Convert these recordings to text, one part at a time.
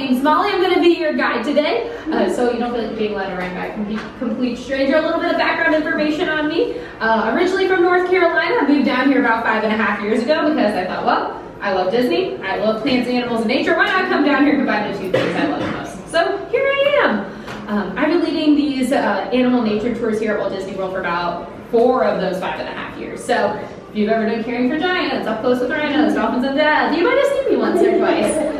name's Molly. I'm going to be your guide today, so you don't feel like being led around by a complete stranger. A little bit of background information on me. Originally from North Carolina, I moved down here about 5.5 years ago because I thought, well, I love Disney, I love plants, animals, and nature. Why not come down here and combine the two things I love most? So here I am. I've been leading these animal nature tours here at Walt Disney World for about 4 of those 5.5 years. So if you've ever done Caring for Giants, Up Close with Rhinos, Dolphins and Dads, you might have seen me once or twice.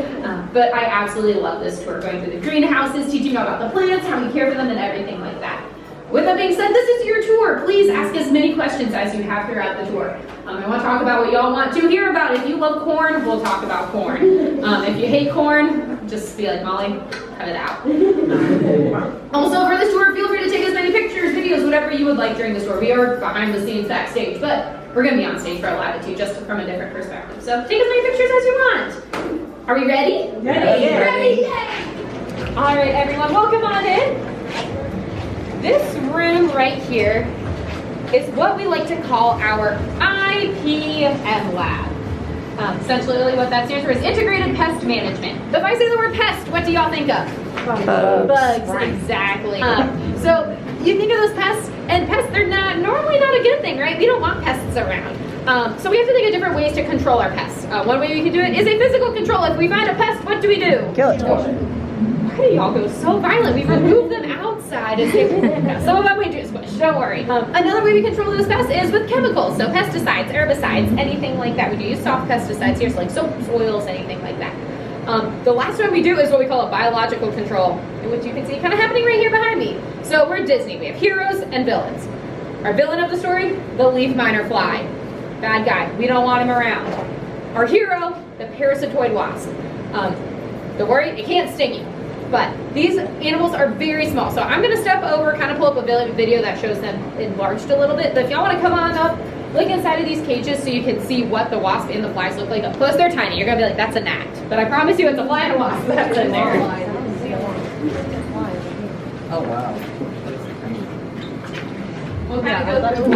But I absolutely love this tour, going through the greenhouses, teaching you about the plants, how we care for them, and everything like that. With that being said, this is your tour. Please ask as many questions as you have throughout the tour. I want to talk about what y'all want to hear about. If you love corn, we'll talk about corn. If you hate corn, just be like, Molly, cut it out. Also, for this tour, feel free to take as many pictures, videos, whatever you would like during this tour. We are behind the scenes backstage, but we're going to be on stage for a latitude, just from a different perspective. So take as many pictures as you want. Are we ready? Ready. Ready? Yay! All right, everyone, welcome on in. This room right here is what we like to call our IPM lab. Essentially what that stands for is Integrated Pest Management. If I say the word pest, what do y'all think of? Bugs, exactly. So you think of those pests, and pests, they're normally not a good thing, right? We don't want pests around. So we have to think of different ways to control our pests. One way we can do it is a physical control. If we find a pest, what do we do? Kill it. Why do y'all go so violent? We remove them outside as they some of them we do squish, don't worry. Another way we control those pests is with chemicals. So pesticides, herbicides, anything like that. We do use soft pesticides here, so like soaps, oils, anything like that. The last one we do is what we call a biological control, which you can see kind of happening right here behind me. So we're Disney. We have heroes and villains. Our villain of the story, the leaf miner fly. Bad guy. We don't want him around. Our hero, the parasitoid wasp. Don't worry, it can't sting you. But these animals are very small. So I'm going to step over, kind of pull up a video that shows them enlarged a little bit. But if y'all want to come on up, look inside of these cages so you can see what the wasp and the flies look like up close. They're tiny. You're going to be like, that's a gnat. But I promise you it's a fly and a wasp that's in there. Oh, wow. We'll kind of go through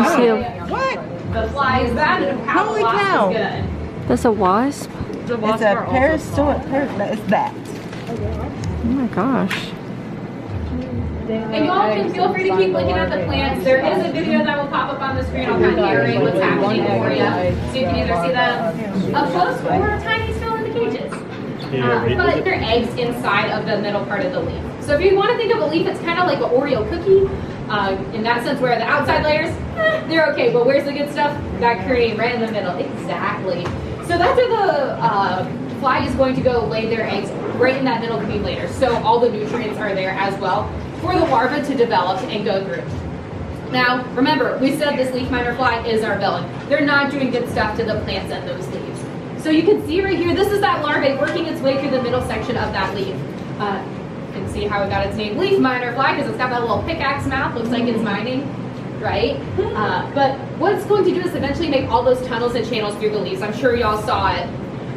What? the fly is bad and how Holy the wasp cow. is good. That's a wasp? It's a parasitoid. It's that. Oh my gosh. And y'all can feel free to keep looking at the plants. There is a video that will pop up on the screen. I'll kind of narrate what's happening for you. So you can either see them up close or tiny still in the cages. But they're eggs inside of the middle part of the leaf. So if you want to think of a leaf, it's kind of like an Oreo cookie. In that sense, where the outside layers, they're okay. But where's the good stuff? That cream right in the middle. Exactly. So that's where the fly is going to go lay their eggs, right in that middle cream layer. So all the nutrients are there as well for the larva to develop and go through. Now, remember, we said this leaf miner fly is our villain. They're not doing good stuff to the plants and those leaves. So you can see right here, this is that larvae working its way through the middle section of that leaf. You can see how it got its name, leaf miner fly, because it's got that little pickaxe mouth, looks like it's mining, right? But what it's going to do is eventually make all those tunnels and channels through the leaves. I'm sure y'all saw it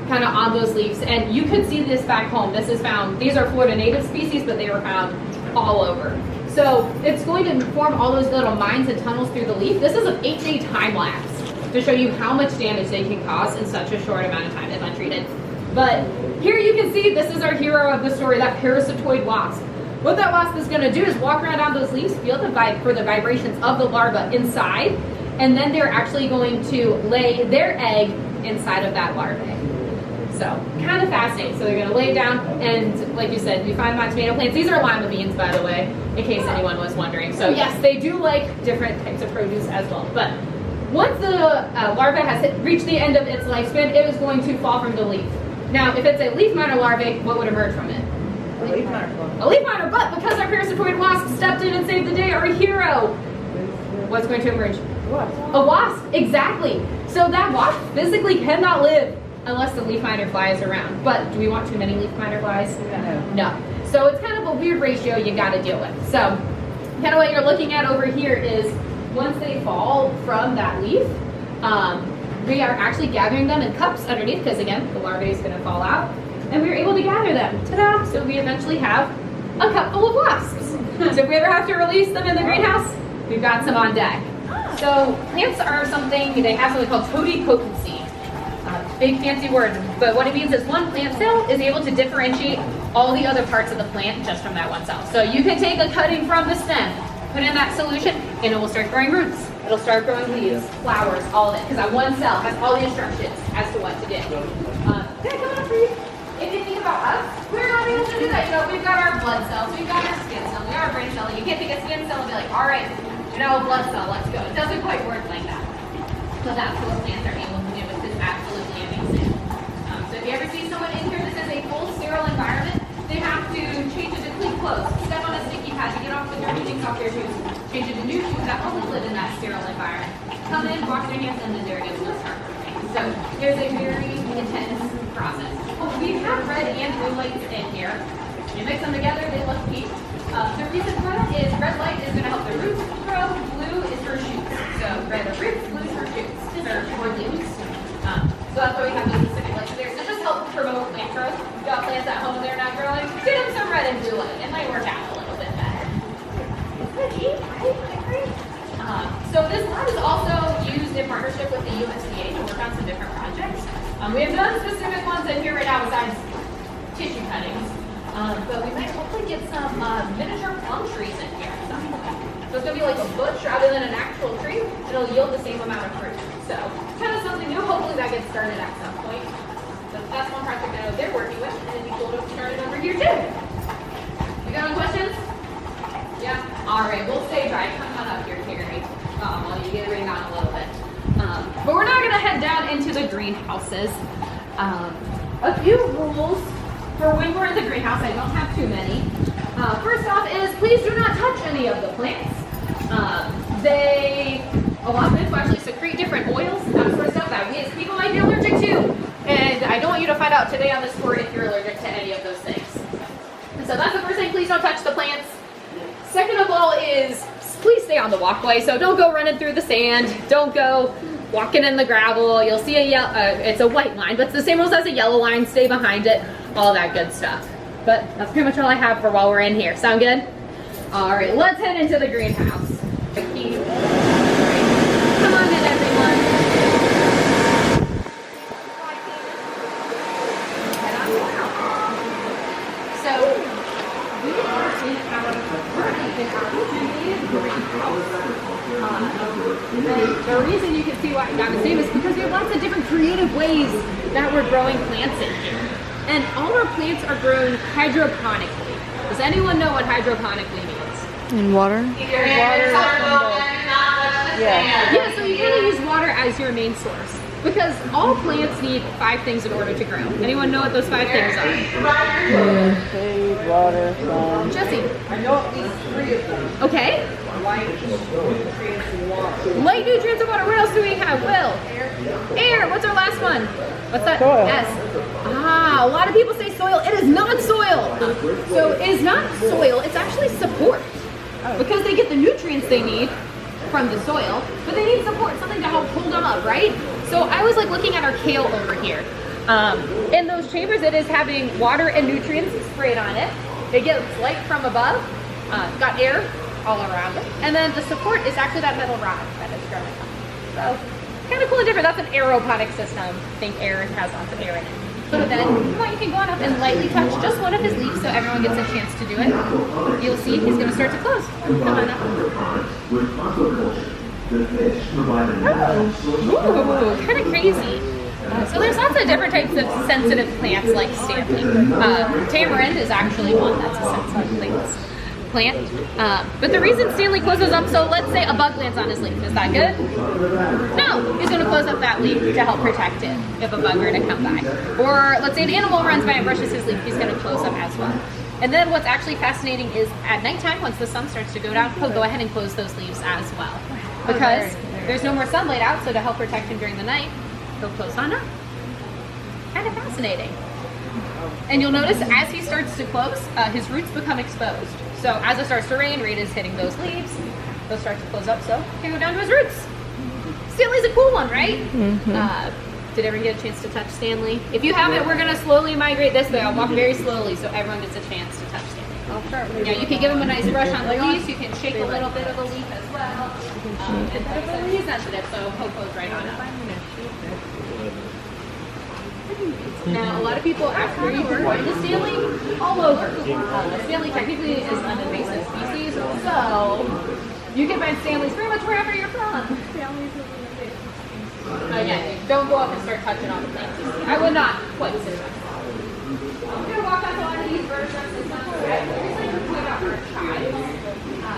kind of on those leaves, and you could see this back home. This is found, these are Florida native species, but they were found all over. So it's going to form all those little mines and tunnels through the leaf. This is an 8-day time lapse to show you how much damage they can cause in such a short amount of time if untreated. But here you can see this is our hero of the story, that parasitoid wasp. What that wasp is going to do is walk around on those leaves, feel the vibrations of the larva inside, and then they're actually going to lay their egg inside of that larvae. So, kind of fascinating. So they're going to lay it down, and like you said, you find them on tomato plants. These are lima beans, by the way, in case anyone was wondering. So yes, they do like different types of produce as well. But once the larva has reached the end of its lifespan, it is going to fall from the leaf. Now, if it's a leaf miner larvae, what would emerge from it? A leaf miner. A leaf miner, but because our parasitoid wasp stepped in and saved the day, our hero, what's going to emerge? A wasp, exactly. So that wasp physically cannot live unless the leaf miner fly is around. But do we want too many leaf miner flies? No. So it's kind of a weird ratio you got to deal with. So kind of what you're looking at over here is once they fall from that leaf, we are actually gathering them in cups underneath because, again, the larvae is going to fall out. And we were able to gather them. Ta-da! So we eventually have a cup full of wasps. So if we ever have to release them in the greenhouse, we've got some on deck. So plants are something, they have something called totipotency. Big fancy word, but what it means is one plant cell is able to differentiate all the other parts of the plant just from that one cell. So you can take a cutting from the stem, put in that solution, and it will start growing roots. It'll start growing leaves, flowers, all of it, because that one cell has all the instructions as to what to do. Can I come on for you? If you think about us, we're not able to do that. You know, we've got our blood cells, we've got our skin cell, we've got our brain cell. You can't take a skin cell and be like, all right, you know, a blood cell, let's go. It doesn't quite work like that. So that's what plants are able to do, which is absolutely amazing. So if you ever see someone in here, this is a full sterile environment. They have to change it to clean clothes, step on a sticky pad to get off the dirty things off their shoes, change it to new shoes that only live in that sterile environment. Come in, wash their hands, and then they're going to start working. So there's a very intense process. We have red and blue lights in here. You mix them together, they look pink. The reason for that is red light is going to help the roots grow, blue is for shoots. So red are roots, blue is for shoots, or leaves. So that's why we have those specific lights there. So just help promote plant growth. You got plants at home they're not growing, get them some red and blue light. It might work out a little bit better. So this lab is also used in partnership with the USDA to work on some different projects. We have none specific ones in here right now besides tissue cuttings. But we might hopefully get some miniature plum trees in here at some point. So it's going to be like a bush rather than an actual tree. It'll yield the same amount of fruit. So kind of something new. Hopefully that gets started at some point. So that's one project I know they're working with, and it'd be cool to start it over here too. You got any questions? Yeah? All right, we'll stay dry. Come on up here, Carrie, while you get rained on a little bit. But we're not going to head down into the greenhouses. A few rules for when we're in the greenhouse. I don't have too many. First off is please do not touch any of the plants. A lot of plants will actually secrete different oils, that sort of stuff that we as people might be allergic to. And I don't want you to find out today on this tour if you're allergic to any of those things. And so that's the first thing, please don't touch the plants. Second of all is please stay on the walkway. So don't go running through the sand. Don't go walking in the gravel. You'll see it's a white line, but it's the same rules as a yellow line. Stay behind it, all that good stuff. But that's pretty much all I have for while we're in here. Sound good? All right, let's head into the greenhouse. Come on in, everyone. So, we are in our greenhouse. The reason you can see why I got the name is because we have lots of different creative ways that we're growing plants in here. And all our plants are grown hydroponically. Does anyone know what hydroponically means? In water? Yeah, so you really use water as your main source. Because all plants need 5 things in order to grow. Anyone know what those 5 things are? Shade, water, sun. Jesse. I know at least 3 of them. Okay. Light, nutrients, and water. Light, nutrients, and water. What else do we have? Will? Air. What's our last one? What's that? Soil. S. Ah, a lot of people say soil. It is not soil. So it is not soil. It's actually support. Because they get the nutrients they need from the soil, but they need support, something to help hold them up, right? So I was like looking at our kale over here. In those chambers, it is having water and nutrients sprayed on it. It gets light from above, got air all around it, and then the support is actually that metal rod that is growing up. So kind of cool and different. That's an aeroponic system. I think air has lots of air in it. So then, come on, you can go on up and lightly touch just one of his leaves so everyone gets a chance to do it. You'll see he's going to start to close. Come on up. Ooh, kind of crazy. So there's lots of different types of sensitive plants like Stanley. Tamarind is actually one that's a sensitive plant. But the reason Stanley closes up, so let's say a bug lands on his leaf, is that good? No, he's going to close up that leaf to help protect it if a bug were to come by. Or let's say an animal runs by and brushes his leaf, he's going to close up as well. And then what's actually fascinating is at nighttime, once the sun starts to go down, he'll go ahead and close those leaves as well. Because there's no more sunlight out, so to help protect him during the night, he'll close on up. Kind of fascinating. And you'll notice as he starts to close, his roots become exposed. So as it starts to rain, rain is hitting those leaves, they'll start to close up, so he can go down to his roots. Stanley's a cool one, right? Mm-hmm. Did everyone get a chance to touch Stanley? If you haven't, we're gonna slowly migrate this way. I'll walk very slowly so everyone gets a chance to touch Stanley. I'll start with you can give him a nice brush on the leaves. You can shake a little bit of the leaf as well. And he's sensitive, so he'll close right on up. Now, a lot of people ask where you can find the Stanley all over. Stanley technically is an invasive species, so you can find Stanleys pretty much wherever you're from. Again, don't go up and start touching on the plants. I would not quite sit down. I'm going to walk out to a lot of these bird trucks and stuff. Here's like a point out for chives.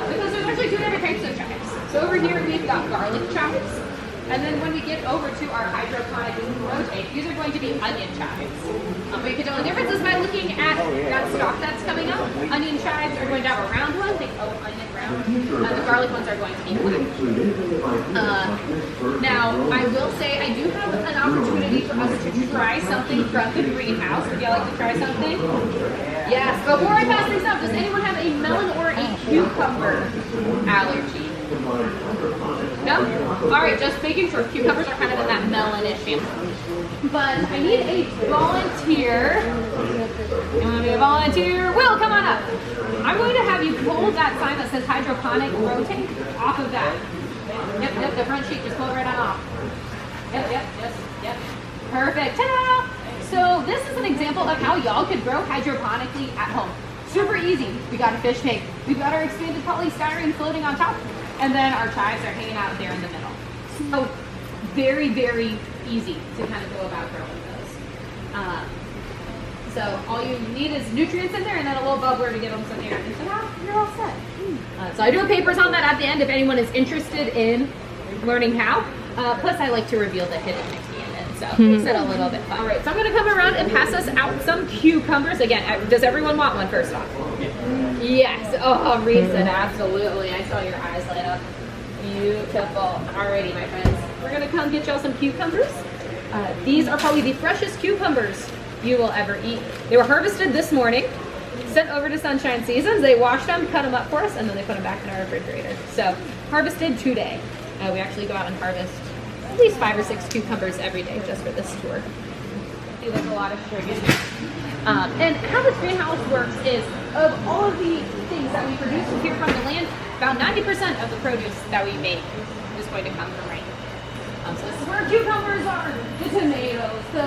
Because there's actually two different types of chives. So over here we've got garlic chives. And then when we get over to our hydroponic rotate, these are going to be onion chives. But you can tell the difference is by looking at that stalk that's coming out. Onion chives are going to have a round one, think, oh, onion round. The garlic ones are going to be black. Now, I will say I do have an opportunity for us to try something from the greenhouse. Would you like to try something? Yes. Before I pass these up, does anyone have a melon or a cucumber allergy? No? Alright, just making sure. Cucumbers are kind of in that melonish family. But I need a volunteer. You want to be a volunteer? Will, come on up. I'm going to have you pull that sign that says hydroponic rotate off of that. Yep, the front sheet. Just pull it right on off. Yep. Perfect. Ta-da! So this is an example of how y'all could grow hydroponically at home. Super easy. We got a fish tank. We've got our expanded polystyrene floating on top. And then our chives are hanging out there in the middle. So very, very easy to kind of go about growing those. So all you need is nutrients in there and then a little bubbler to give them some air. And so you're all set. So I do have papers on that at the end if anyone is interested in learning how. Plus I like to reveal the hidden Mickey in it. So makes it a little bit fun. All right, so I'm going to come around and pass us out some cucumbers. Again, does everyone want one first off? Yes. Oh, Reese said absolutely. I saw your eyes light up. Beautiful. Alrighty, my friends. We're going to come get y'all some cucumbers. These are probably the freshest cucumbers you will ever eat. They were harvested this morning, sent over to Sunshine Seasons. They washed them, cut them up for us, and then they put them back in our refrigerator. So, harvested today. We actually go out and harvest at least 5 or 6 cucumbers every day just for this tour. See, there's a lot of sugar. And how this greenhouse works is, of all of the things that we produce here from the land, about 90% of the produce that we make is going to come from rain. So this is where cucumbers are, the tomatoes, the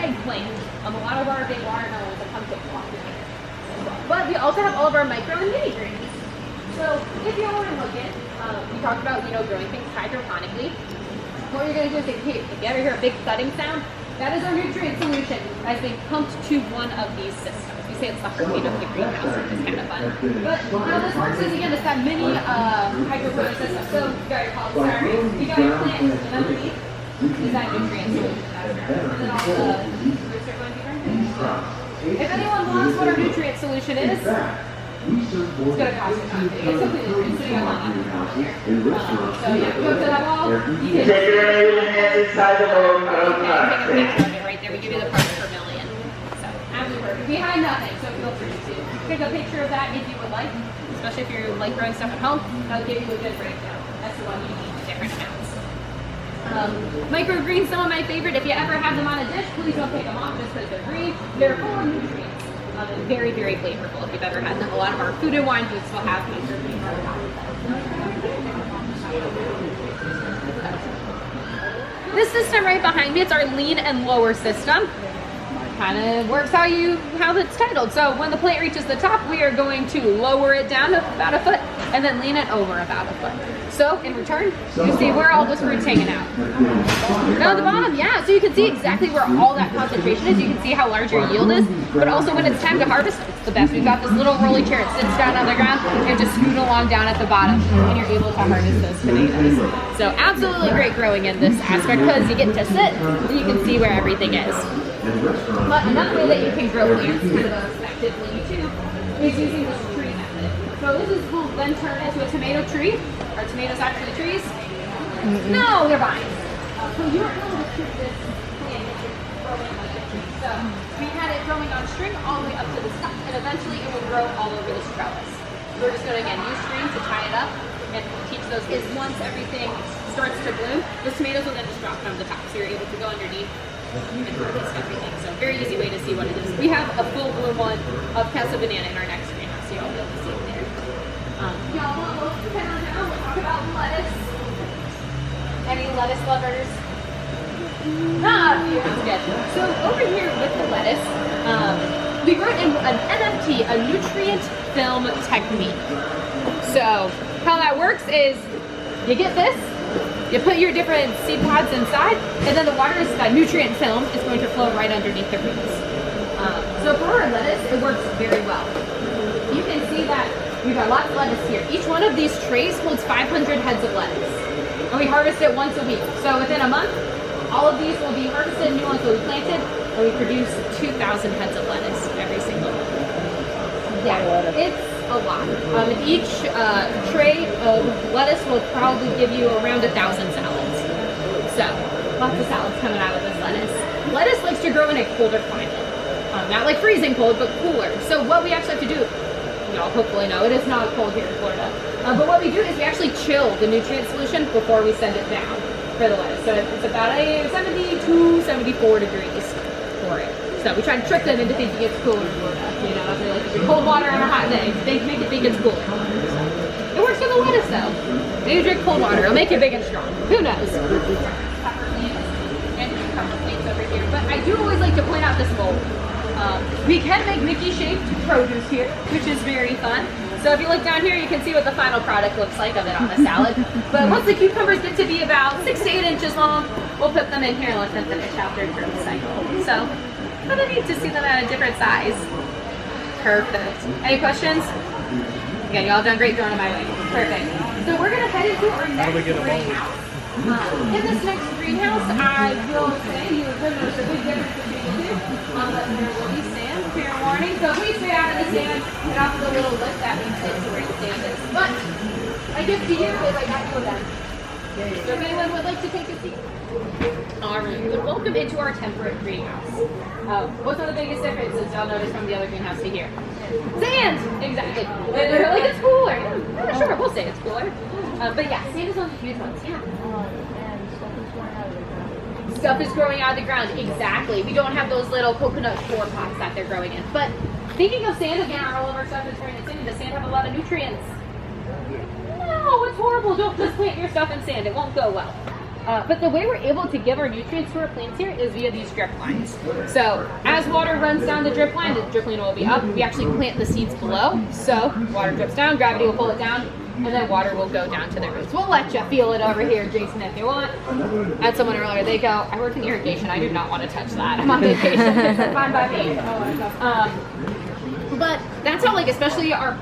eggplant, a lot of our big watermelons that come from water. But we also have all of our micro and mini greens. So if you want to look at, we talked about, growing things hydroponically. What you're going to do is take, if you ever hear a big thudding sound, that is our nutrient solution as being pumped to one of these systems. We say it's the heartbeat of the greenhouse, which is kind of fun. But how this works is, again, it's that mini hydroponic system. So you got your polystyrene, you got your plant, and underneath is that nutrient solution. And then all the roots are going to be right. If anyone wants what our nutrient solution is, it's going to cost you nothing. It's completely free, so you don't want nothing here. So yeah, go to that wall. You can take a picture of it right there. We give you the price per million. So absolutely perfect. Behind nothing, so feel free to take a picture of that if you would like, especially if you're like growing stuff at home. That'll give you a good breakdown. That's the one you need different amounts. Microgreens, some of my favorite. If you ever have them on a dish, please don't take them off just because they're green. They're full of nutrients. Very, very flavorful if you've ever had them. A lot of our food and wine foods will have microgreens on top of them. This system right behind me, it's our lean and lower system. Kind of works how it's titled. So when the plant reaches the top, we are going to lower it down about a foot and then lean it over about a foot. So in return, you see where all this fruit's hanging out. Down at the bottom, yeah, so you can see exactly where all that concentration is. You can see how large your yield is, but also when it's time to harvest, it's the best. We've got this little rolly chair. It sits down on the ground and just scoot along down at the bottom, and you're able to harvest those tomatoes. So absolutely great growing in this aspect because you get to sit and you can see where everything is. But another way that you can grow plants kind of effectively too is using this tree method. So this will then turn into a tomato tree. Are tomatoes actually trees? No, they're vines. So you're able to keep this plant growing like a tree. So we had it growing on string all the way up to the top, and eventually it will grow all over this trellis. We're just going to, again, use string to tie it up and teach those is once everything starts to bloom, the tomatoes will then just drop from the top. So you're able to go underneath and harvest everything. So very easy way to see what it is. We have a full bloom one of Casa Banana in our next greenhouse, so you'll be able to see it there. Y'all want to depend on how we'll talk about lettuce. Any lettuce lovers? That's good. So over here with the lettuce, we wrote in an NFT, a nutrient film technique. So how that works is you get this, you put your different seed pods inside, and then the water is that nutrient film is going to flow right underneath the roots. So for our lettuce, it works very well. You can see that we've got lots of lettuce here. Each one of these trays holds 500 heads of lettuce. And we harvest it once a week. So within a month, all of these will be harvested, new ones will be planted, and we produce 2,000 heads of lettuce every single month. Yeah, it's a lot. Each tray of lettuce will probably give you around 1,000 salads. So, lots of salads coming out of this lettuce. Lettuce likes to grow in a colder climate. Not like freezing cold, but cooler. So what we actually have to do, y'all hopefully know, it is not cold here in Florida. But what we do is we actually chill the nutrient solution before we send it down for the lettuce. So it's about a 72, 74 degrees for it. So we try to trick them into thinking it's cooler in Florida. You know, if they like to drink cold water on a hot day, they make it think it's cooler. It works for the lettuce though. They drink cold water, it'll make it big and strong. Who knows? And things over here. But I do always like to point out this mold. We can make Mickey-shaped produce here, which is very fun. So if you look down here, you can see what the final product looks like of it on the salad. But once the cucumbers get to be about 6 to 8 inches long, we'll put them in here and let them finish out their growth cycle. So, kind of neat to see them at a different size. Perfect. Any questions? Again, y'all done great throwing them my way. Perfect. So we're gonna head into our next greenhouse. In this next greenhouse, I will say you will notice a big difference between the two. But there will be sand, fair warning. So please stay out of the sand and off the little lip that leads into where the sand is. But my gift to you is I got you a gun. So if anyone would like to take a seat. Alright, welcome into our temperate greenhouse. What's one of the biggest differences y'all notice from the other greenhouse to here? Sand! Exactly. They're like, it's cooler. Yeah, sure, we'll say it's cooler. But yeah, sand is one of the huge ones. Yeah. Stuff is growing out of the ground. Exactly. We don't have those little coconut spore pots that they're growing in. But thinking of sand again, all of our stuff is turning into sand. Does sand have a lot of nutrients? No, it's horrible. Don't just plant your stuff in sand. It won't go well. But the way we're able to give our nutrients to our plants here is via these drip lines. So as water runs down the drip line will be up. We actually plant the seeds below. So water drips down, gravity will pull it down, and then water will go down to the roots. We'll let you feel it over here, Jason, if you want. I had someone earlier, they go, I work in irrigation, I do not want to touch that. I'm on vacation, it's fine by me. But that's how, like, especially our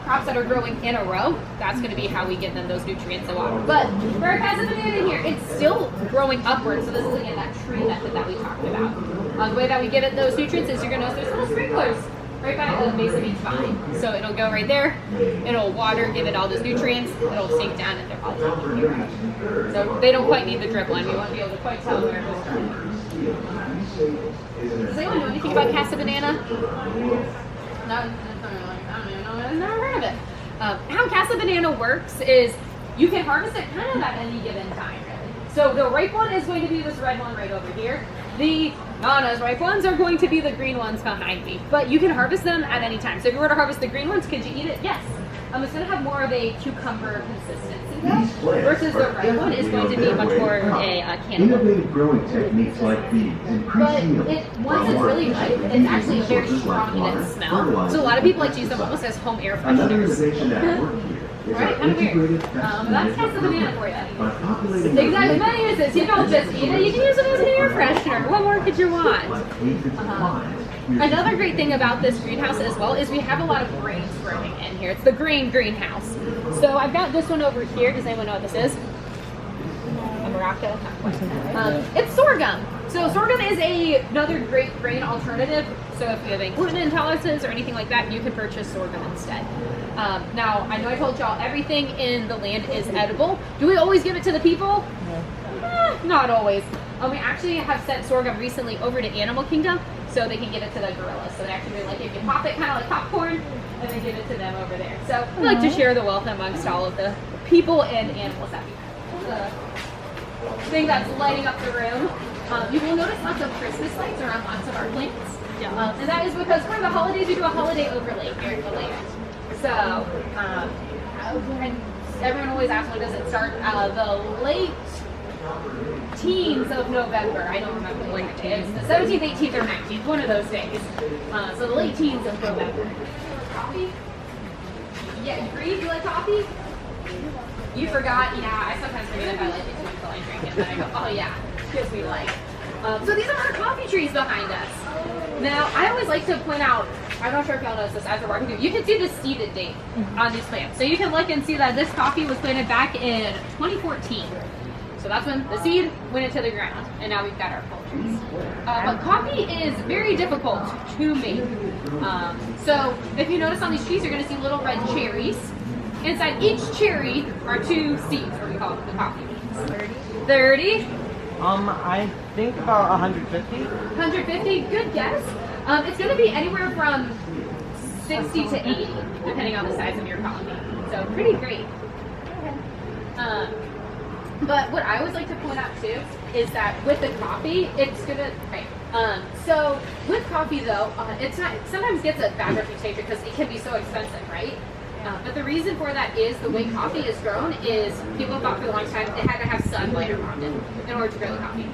crops that are growing in a row, that's going to be how we give them those nutrients and water. But for our casa banana here, it's still growing upwards. So this is, again, that tree method that we talked about. The way that we give it those nutrients is you're going to notice there's little sprinklers right by the base of each vine. So it'll go right there, it'll water, give it all those nutrients, it'll sink down, and they're all taken care of. So they don't quite need the drip line. We won't be able to quite tell where it was from. Does anyone know anything about casa banana? No, I don't even know. I've never heard of it. How casa banana works is you can harvest it kind of at any given time, really. So the ripe one is going to be this red one right over here. The not as ripe ones are going to be the green ones behind me. But you can harvest them at any time. So if you were to harvest the green ones, could you eat it? Yes. It's going to have more of a cucumber consistency versus the ripe one is going to be much more a cannibal. Innovative growing techniques like these But once it's really ripe, it's actually a very strong in its smell. So a lot of people like to use them almost as home air Another fresheners. innovation at work here is Right, our kind of weird. integrated That's casa banana for you. By populating Exactly, many uses. You don't just eat it, you can use it as an air freshener. What more could you want? Another great thing about this greenhouse as well is we have a lot of grains growing in here. It's the grain greenhouse. So I've got this one over here. Does anyone know what this is? A maraca? Not quite. It's sorghum. So sorghum is another great grain alternative. So if you have gluten intolerances or anything like that, you can purchase sorghum instead. Now, I know I told y'all everything in the land is edible. Do we always give it to the people? No. Not always. We actually have sent sorghum recently over to Animal Kingdom so they can give it to the gorillas. So they actually like if you pop it kind of like popcorn and then give it to them over there. So we like to share the wealth amongst all of the people and animals that we have. The thing that's lighting up the room. You will notice lots of Christmas lights around lots of our plants. And that is because for the holidays we do a holiday overlay here at the land. So and everyone always asks when does it start? The late teens of November. I don't remember when it is. The 17th, 18th, or 19th, one of those days. So the late teens of November. Coffee? Yeah, Bree, you like coffee? You forgot? Yeah, I sometimes forget if I like it too until I drink it. Then I go, oh yeah, gives me life. So these are our coffee trees behind us. Now, I always like to point out, I'm not sure if y'all noticed this as we're walking through, you can see the seeded date on these plants. So you can look and see that this coffee was planted back in 2014. So that's when the seed went into the ground, and now we've got our full trees. But coffee is very difficult to make. So if you notice on these trees, you're going to see little red cherries. Inside each cherry are 2 seeds, what we call the coffee beans. 30? I think about 150. 150? Good guess. It's going to be anywhere from 60 to 80, depending on the size of your coffee. So pretty great. But what I always like to point out too is that with the coffee, it's gonna so with coffee though, it's not sometimes gets a bad reputation because it can be so expensive, right? But the reason for that is the way coffee is grown is people thought for a long time it had to have sunlight around it in order to grow the coffee.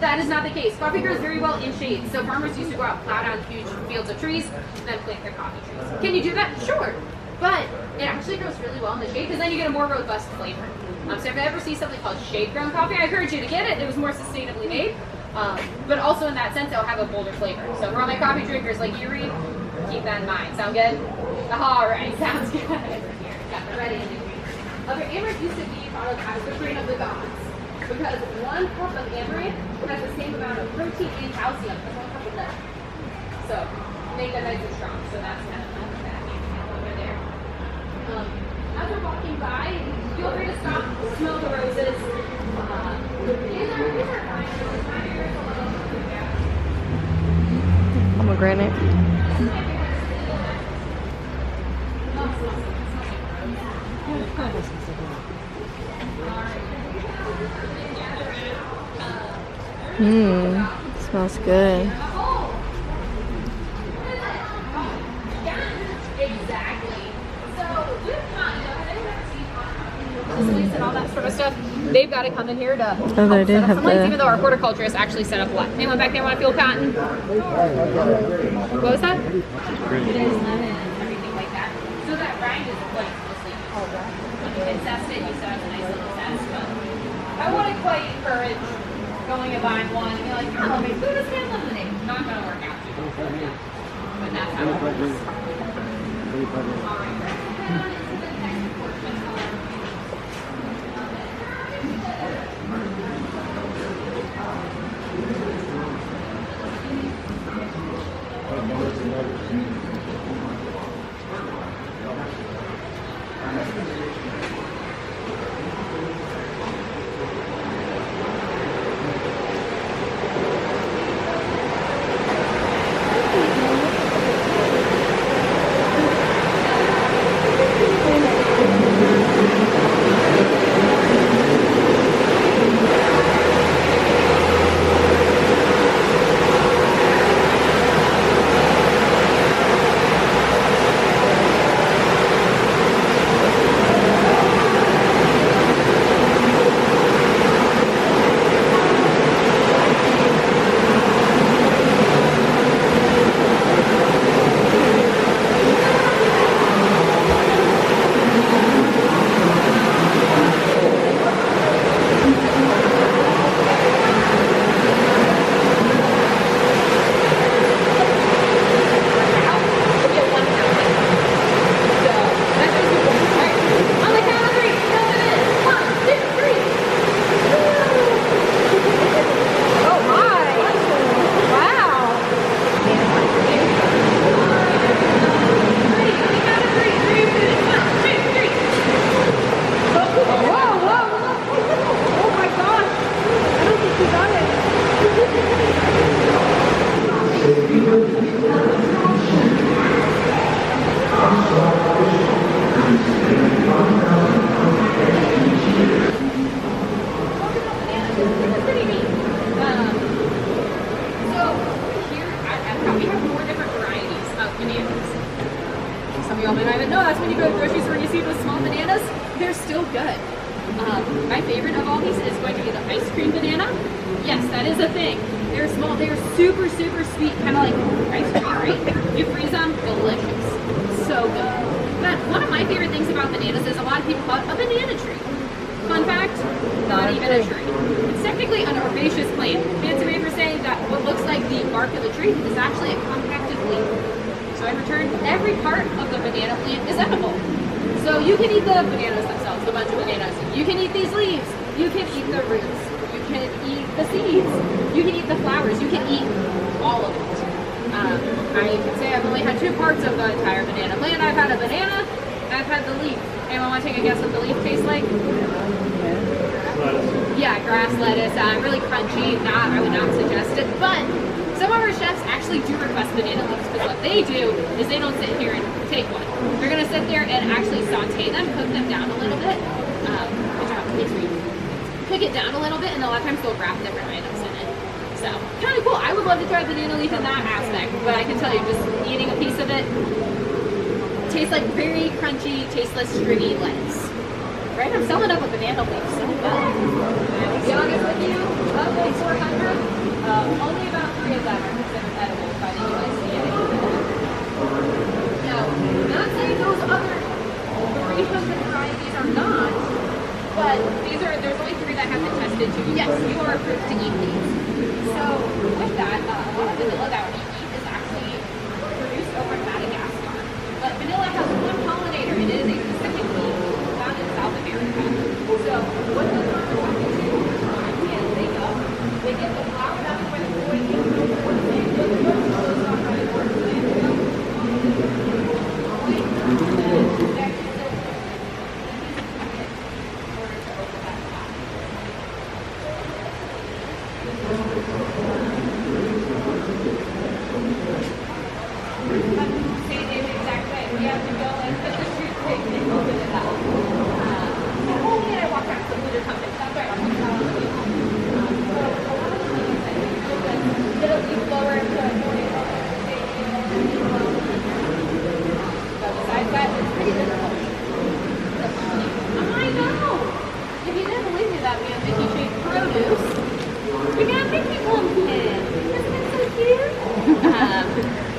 That is not the case. Coffee grows very well in shade. So farmers used to go out, plow down huge fields of trees, and then plant their coffee trees. Can you do that? Sure. But it actually grows really well in the shade because then you get a more robust flavor. So if you ever see something called shade-grown coffee, I encourage you to get it. It was more sustainably made. But also in that sense, it'll have a bolder flavor. So for all my coffee drinkers like you, Reed, keep that in mind. Sound good? All right, sounds good. Here, got the red and the green. Amaranth used to be thought of as the grain of the gods because 1 cup of amaranth has the same amount of protein and calcium as 1 cup of milk. So make that nice and strong. So that's kind of that over there. As we're walking by, feel free to stop, smell the roses. These are fine. Pomegranate. Smells good. Exactly. So with cotton, have anyone ever seen cotton lights and all that sort of stuff? They've got to come in here to help they did set up have some lights, the- even though our horticulturist actually set up what? Anyone back there want to feel cotton? What was that? It is lemon and everything like that. So that rind is what it's mostly used for. When you can zest it, you still have a nice little zest, but I wouldn't quite encourage going and buying one and be like, oh, make food is hand lemonade. Not going to work out too well. But that's how it works. All right. Head on into the next portion. Some of y'all may not even know that's when you go to the grocery store and you see those small bananas. They're still good. My favorite of all these is going to be the ice cream banana. Yes, that is a thing. They're small, they're super, super sweet, kind of like ice cream, right? You freeze them, delicious. So good. But one of my favorite things about bananas is a lot of people call it a banana tree. Fun fact, not even a tree. It's technically an herbaceous plant. Fancy way for saying that what looks like the bark of a tree is actually a compacted leaf. So in return, every part of the banana plant is edible. So you can eat the bananas themselves, a bunch of bananas. You can eat these leaves. You can eat the roots. You can eat the seeds. You can eat the flowers. You can eat all of it. I can say I've only had 2 parts of the entire banana plant. I've had a banana, I've had the leaf. Anyone want to take a guess what the leaf tastes like? Yeah, grass lettuce, really crunchy. I would not suggest it, but some of our chefs actually do request banana leaves because what they do is they don't sit here and take one. They're gonna sit there and actually saute them, cook them down a little bit. Good job, thanks, Reed. Cook it down a little bit, and a lot of times they'll wrap different items in it. So, kind of cool. I would love to try banana leaf in that aspect, but I can tell you, just eating a piece of it tastes like very crunchy, tasteless, stringy lettuce. Right? I'm selling up a banana leaf so well. To be honest with you, of the 400, only about 3 of them are considered edible by the USDA. Now, not saying those other 300 varieties are not, but there's only 3 that have been tested to, yes, you are approved to eat these. So, with that, a lot of vanilla that we eat is actually produced over in Madagascar. But vanilla has one pollinator, it is a specific bee found in South America. So, what the farmers have to do is they get the flower that's where the boy is, they put the rose on right or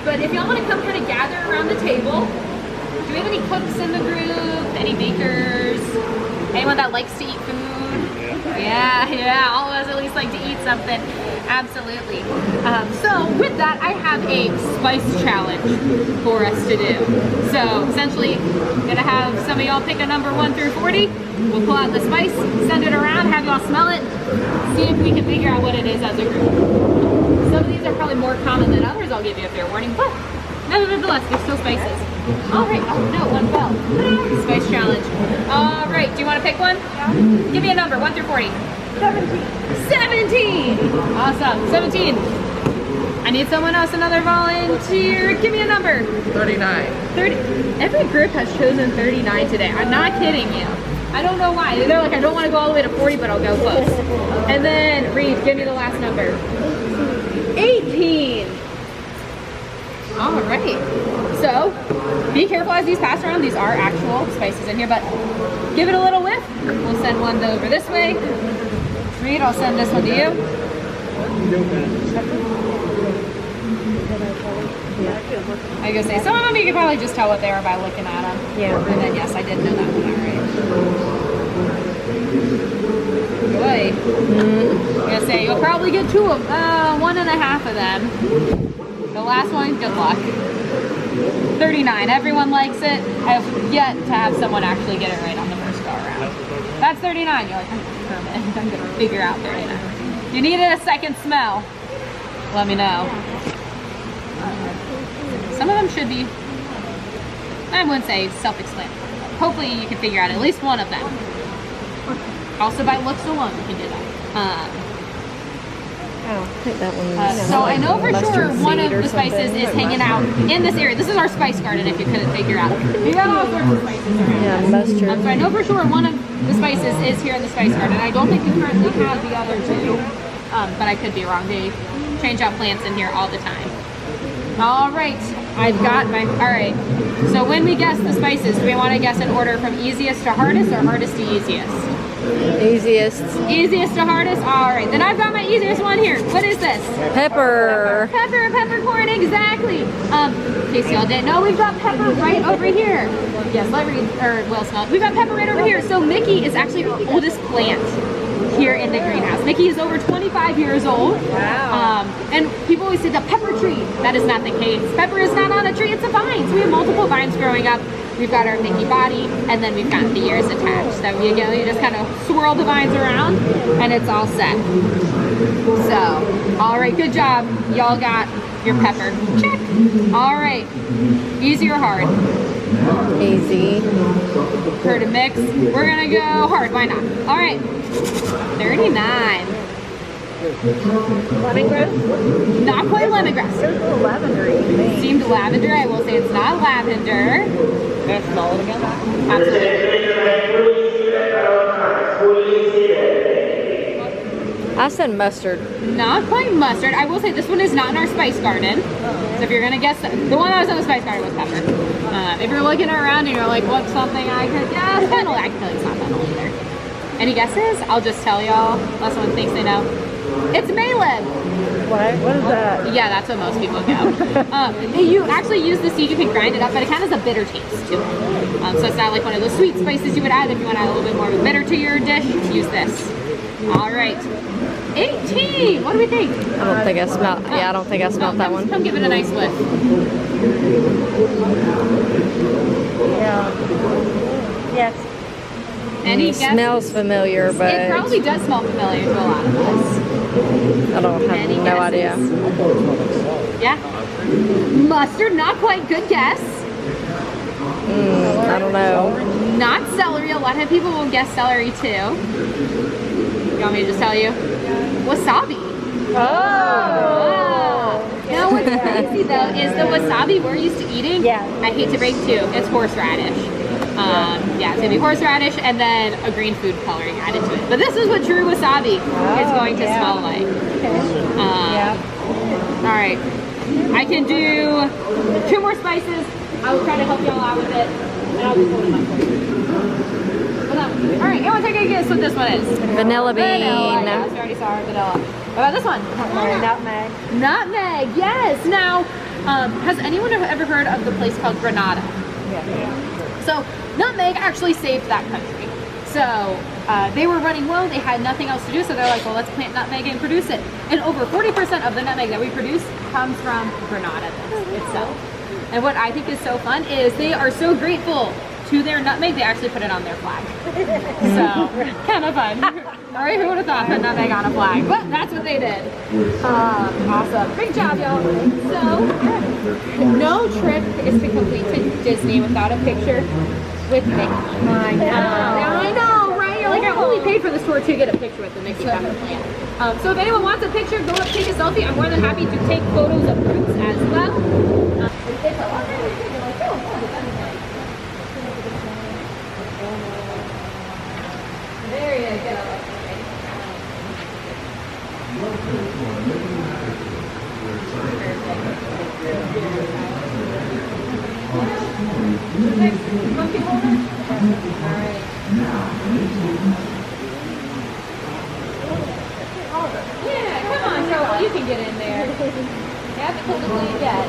but if y'all want to come kind of gather around the table, do we have any cooks in the group? Any bakers? Anyone that likes to eat food? Yeah, all of us at least like to eat something. Absolutely. So with that, I have a spice challenge for us to do. So essentially, I'm gonna have some of y'all pick a number 1 through 40. We'll pull out the spice, send it around, have y'all smell it, see if we can figure out what it is as a group. Some of these are probably more common than others, I'll give you a fair warning, but nevertheless, they're still spices. All right, oh no, one fell. Spice challenge. All right, do you want to pick one? Yeah. Give me a number, 1 through 40. 17! Awesome, 17. I need someone else, another volunteer. Give me a number. 39. 30. Every group has chosen 39 today. I'm not kidding you. I don't know why. They're like, I don't want to go all the way to 40, but I'll go close. And then, Reed, give me the last number. 18. All right. So, be careful as these pass around. These are actual spices in here, but give it a little whiff. We'll send one over this way. Reed, I'll send this one to you. I was gonna say, some of them you can probably just tell what they are by looking at them. Yeah. And then, yes, I did know that one, all right. Boy. I'm gonna say, you'll probably get 2 of them, 1.5 of them. The last one, good luck. 39, everyone likes it. I've yet to have someone actually get it right on the first go around. That's 39, you're like, I'm determined, I'm gonna figure out 39. You needed a second smell, let me know. Some of them should be, I wouldn't say self-explanatory. Hopefully you can figure out at least one of them. Also by looks alone, you can do that. I think that one. So I know for sure one of the spices is hanging out in this area. This is our spice garden if you couldn't figure out. We got all sorts of spices around. Yeah, mustard. So I know for sure one of the spices is here in the spice garden. I don't think we currently have the other 2, but I could be wrong. They change out plants in here all the time. All right, I've got my, all right. So when we guess the spices, do we want to guess in order from easiest to hardest or hardest to easiest? Easiest. Easiest to hardest? All right, then I've got my easiest one here. What is this? Pepper. Peppercorn, exactly. In case y'all didn't know, we've got pepper right over here. Yes, let me, or Will smell it. We've got pepper right over here. So Mickey is actually the oldest plant here in the greenhouse. Mickey is over 25 years old. Wow. And people always say the pepper tree. That is not the case. Pepper is not on a tree, it's a vine. So we have multiple vines growing up. We've got our Mickey body, and then we've got the ears attached. So you just kind of swirl the vines around, and it's all set. So, all right, good job. Y'all got your pepper. Check. All right. Easy or hard? Easy. For to mix, we're gonna go hard. Why not? All right. 39. Lemongrass? Not quite lemongrass. It's a little lavender. Seemed lavender. I will say it's not lavender. Can I smell it again? Absolutely. I said mustard. Not quite mustard. I will say this one is not in our spice garden. So if you're gonna guess, the one that was in the spice garden was pepper. If you're looking around and you're like, what's something I could guess? Fennel. I can tell you it's not fennel either. Any guesses? I'll just tell y'all. Unless someone thinks they know. It's Malib. What is that? Yeah, that's what most people go. You actually use the seed, you can grind it up, but it kind of has a bitter taste to it. So it's not like one of those sweet spices you would add. If you want to add a little bit more of a bitter to your dish, use this. All right. 18. What do we think? I don't think I smelled. Yeah, I don't think I smelled that one. Come give it a nice whiff. Yeah. Yes. Any It guesses? smells familiar, It but probably does smell familiar to a lot of us. I don't have Any no idea. guesses? Yeah. Mustard, not quite. Good guess. I don't know. Not celery. A lot of people will guess celery too. You want me to just tell you? Wasabi. Oh. Now what's crazy though is the wasabi we're used to eating. Yeah. I hate to break to you, it's horseradish. Yeah, it's gonna be horseradish and then a green food coloring added to it. But this is what true wasabi is going to smell like. All right, I can do 2 more spices. I will try to help y'all out with it, and I'll just hold it up for you. All right, everyone take a guess what this one is. Vanilla bean. Vanilla. Yes, we already saw our vanilla. What about this one? Nutmeg. Nutmeg, yes. Now, has anyone ever heard of the place called Granada? Yeah. So, nutmeg actually saved that country. So, they were running low, they had nothing else to do, so they're like, well, let's plant nutmeg and produce it. And over 40% of the nutmeg that we produce comes from Granada itself. And what I think is so fun is they are so grateful to their nutmeg, they actually put it on their flag. So, kind of fun. All right, who would have thought put nutmeg on a flag? But that's what they did. Awesome. Great job, y'all. So, no trip is to complete to Disney without a picture with Mickey. I know, right? You're like, I only paid for this tour to get a picture with the Mickey Peppercorn. So if anyone wants a picture, go up, take a selfie. I'm more than happy to take photos of groups as well. There you go. Yeah, come on, Joel, you can get in there. You have to hold it till you get.